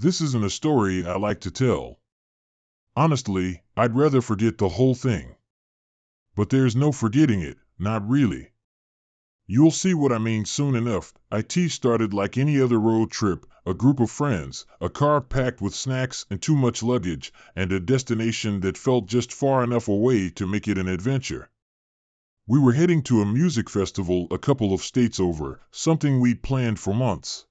This isn't a story I like to tell. Honestly, I'd rather forget the whole thing. But there's no forgetting it, not really. You'll see what I mean soon enough. It started like any other road trip, a group of friends, a car packed with snacks and too much luggage, and a destination that felt just far enough away to make it an adventure. We were heading to a music festival a couple of states over, something we'd planned for months.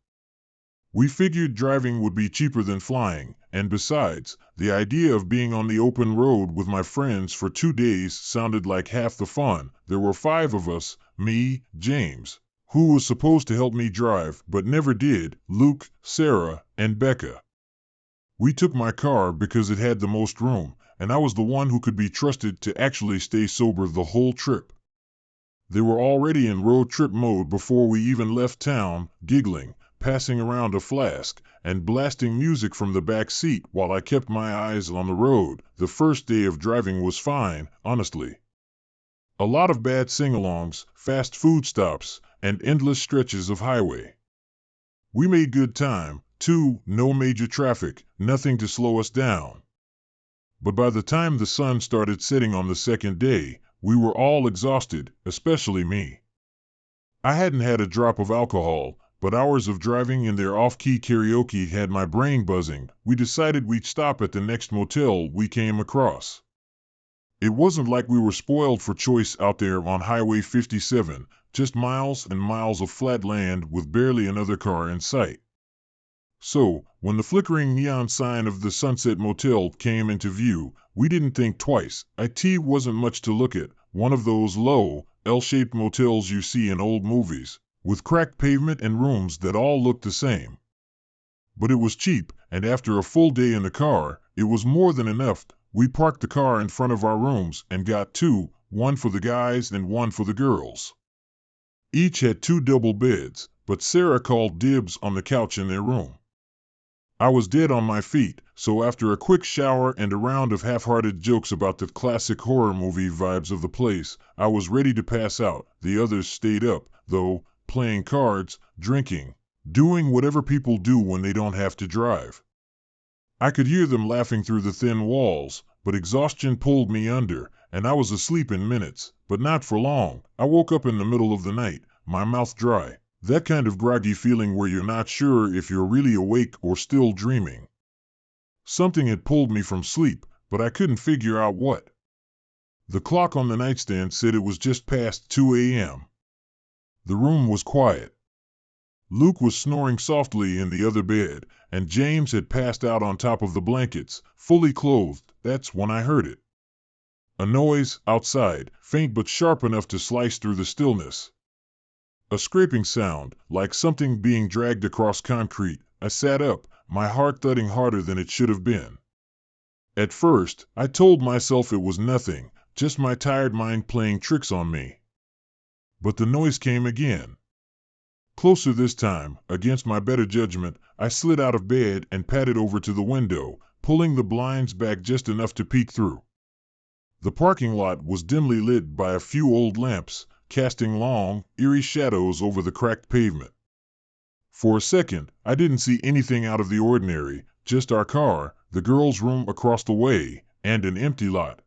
We figured driving would be cheaper than flying, and besides, the idea of being on the open road with my friends for 2 days sounded like half the fun. There were 5 of us, me, James, who was supposed to help me drive but never did, Luke, Sarah, and Becca. We took my car because it had the most room, and I was the one who could be trusted to actually stay sober the whole trip. They were already in road trip mode before we even left town, giggling, passing around a flask, and blasting music from the back seat while I kept my eyes on the road. The first day of driving was fine, honestly. A lot of bad sing-alongs, fast food stops, and endless stretches of highway. We made good time, too, no major traffic, nothing to slow us down. But by the time the sun started setting on the second day, we were all exhausted, especially me. I hadn't had a drop of alcohol, but hours of driving in their off-key karaoke had my brain buzzing. We decided we'd stop at the next motel we came across. It wasn't like we were spoiled for choice out there on Highway 57, just miles and miles of flat land with barely another car in sight. So, when the flickering neon sign of the Sunset Motel came into view, we didn't think twice. It wasn't much to look at, one of those low, L-shaped motels you see in old movies, with cracked pavement and rooms that all looked the same. But it was cheap, and after a full day in the car, it was more than enough. We parked the car in front of our rooms and got 2, one for the guys and one for the girls. Each had 2 double beds, but Sarah called dibs on the couch in their room. I was dead on my feet, so after a quick shower and a round of half-hearted jokes about the classic horror movie vibes of the place, I was ready to pass out. The others stayed up, though, playing cards, drinking, doing whatever people do when they don't have to drive. I could hear them laughing through the thin walls, but exhaustion pulled me under, and I was asleep in minutes, but not for long. I woke up in the middle of the night, my mouth dry. That kind of groggy feeling where you're not sure if you're really awake or still dreaming. Something had pulled me from sleep, but I couldn't figure out what. The clock on the nightstand said it was just past 2 a.m. The room was quiet. Luke was snoring softly in the other bed, and James had passed out on top of the blankets, fully clothed. That's when I heard it. A noise outside, faint but sharp enough to slice through the stillness. A scraping sound, like something being dragged across concrete. I sat up, my heart thudding harder than it should have been. At first, I told myself it was nothing, just my tired mind playing tricks on me. But the noise came again. Closer this time, against my better judgment, I slid out of bed and padded over to the window, pulling the blinds back just enough to peek through. The parking lot was dimly lit by a few old lamps, casting long, eerie shadows over the cracked pavement. For a second, I didn't see anything out of the ordinary, just our car, the girls' room across the way, and an empty lot.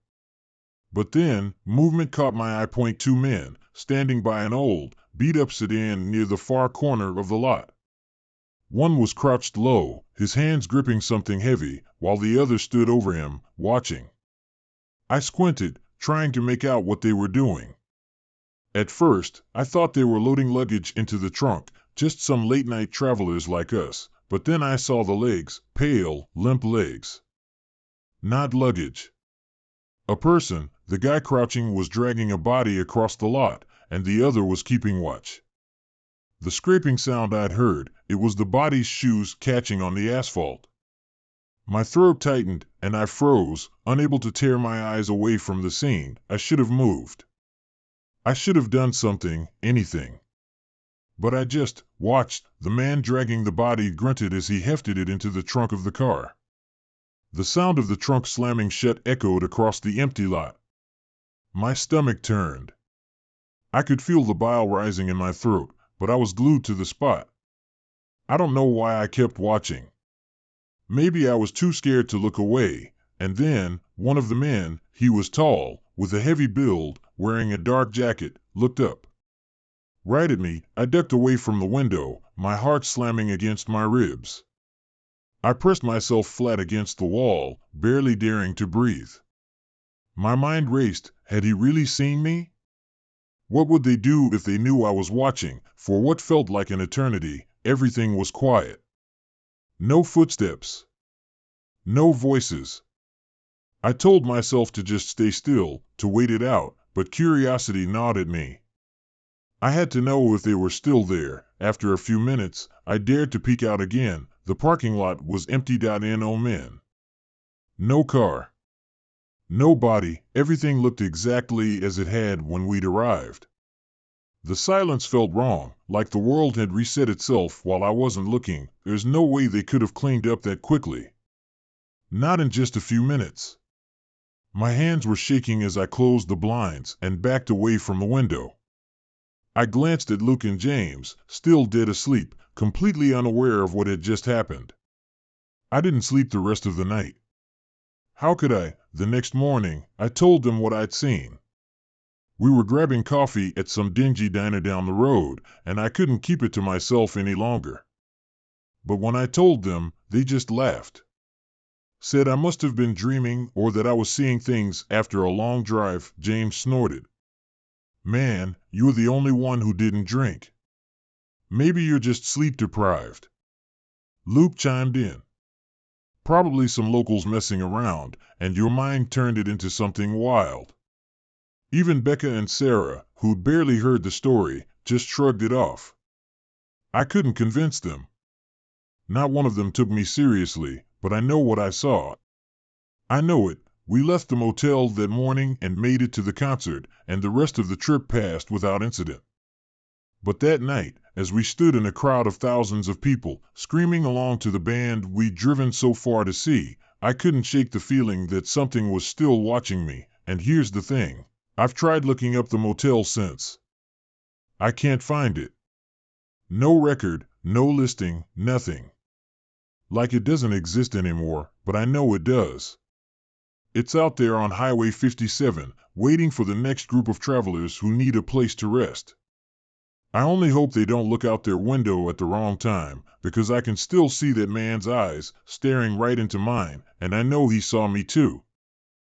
But then, movement caught my eye. 2 men, standing by an old, beat-up sedan near the far corner of the lot. One was crouched low, his hands gripping something heavy, while the other stood over him, watching. I squinted, trying to make out what they were doing. At first, I thought they were loading luggage into the trunk, just some late-night travelers like us, but then I saw the legs, pale, limp legs. Not luggage. A person, the guy crouching was dragging a body across the lot, and the other was keeping watch. The scraping sound I'd heard, it was the body's shoes catching on the asphalt. My throat tightened, and I froze, unable to tear my eyes away from the scene. I should have moved. I should have done something, anything. But I just watched. The man dragging the body grunted as he hefted it into the trunk of the car. The sound of the trunk slamming shut echoed across the empty lot. My stomach turned. I could feel the bile rising in my throat, but I was glued to the spot. I don't know why I kept watching. Maybe I was too scared to look away, and then, one of the men, he was tall, with a heavy build, wearing a dark jacket, looked up. Right at me. I ducked away from the window, my heart slamming against my ribs. I pressed myself flat against the wall, barely daring to breathe. My mind raced. Had he really seen me? What would they do if they knew I was watching? For what felt like an eternity, everything was quiet. No footsteps. No voices. I told myself to just stay still, to wait it out, but curiosity gnawed at me. I had to know if they were still there. After a few minutes, I dared to peek out again. The parking lot was empty. No men. No car. No body. Everything looked exactly as it had when we'd arrived. The silence felt wrong, like the world had reset itself while I wasn't looking. There's no way they could have cleaned up that quickly. Not in just a few minutes. My hands were shaking as I closed the blinds and backed away from the window. I glanced at Luke and James, still dead asleep, completely unaware of what had just happened. I didn't sleep the rest of the night. How could I? The next morning, I told them what I'd seen. We were grabbing coffee at some dingy diner down the road, and I couldn't keep it to myself any longer. But when I told them, they just laughed. Said I must have been dreaming or that I was seeing things. After a long drive, James snorted. Man, you're the only one who didn't drink. Maybe you're just sleep deprived. Luke chimed in. Probably some locals messing around, and your mind turned it into something wild. Even Becca and Sarah, who'd barely heard the story, just shrugged it off. I couldn't convince them. Not one of them took me seriously, but I know what I saw. I know it. We left the motel that morning and made it to the concert, and the rest of the trip passed without incident. But that night, as we stood in a crowd of thousands of people, screaming along to the band we'd driven so far to see, I couldn't shake the feeling that something was still watching me. And here's the thing. I've tried looking up the motel since. I can't find it. No record, no listing, nothing. Like it doesn't exist anymore, but I know it does. It's out there on Highway 57, waiting for the next group of travelers who need a place to rest. I only hope they don't look out their window at the wrong time, because I can still see that man's eyes staring right into mine, and I know he saw me too.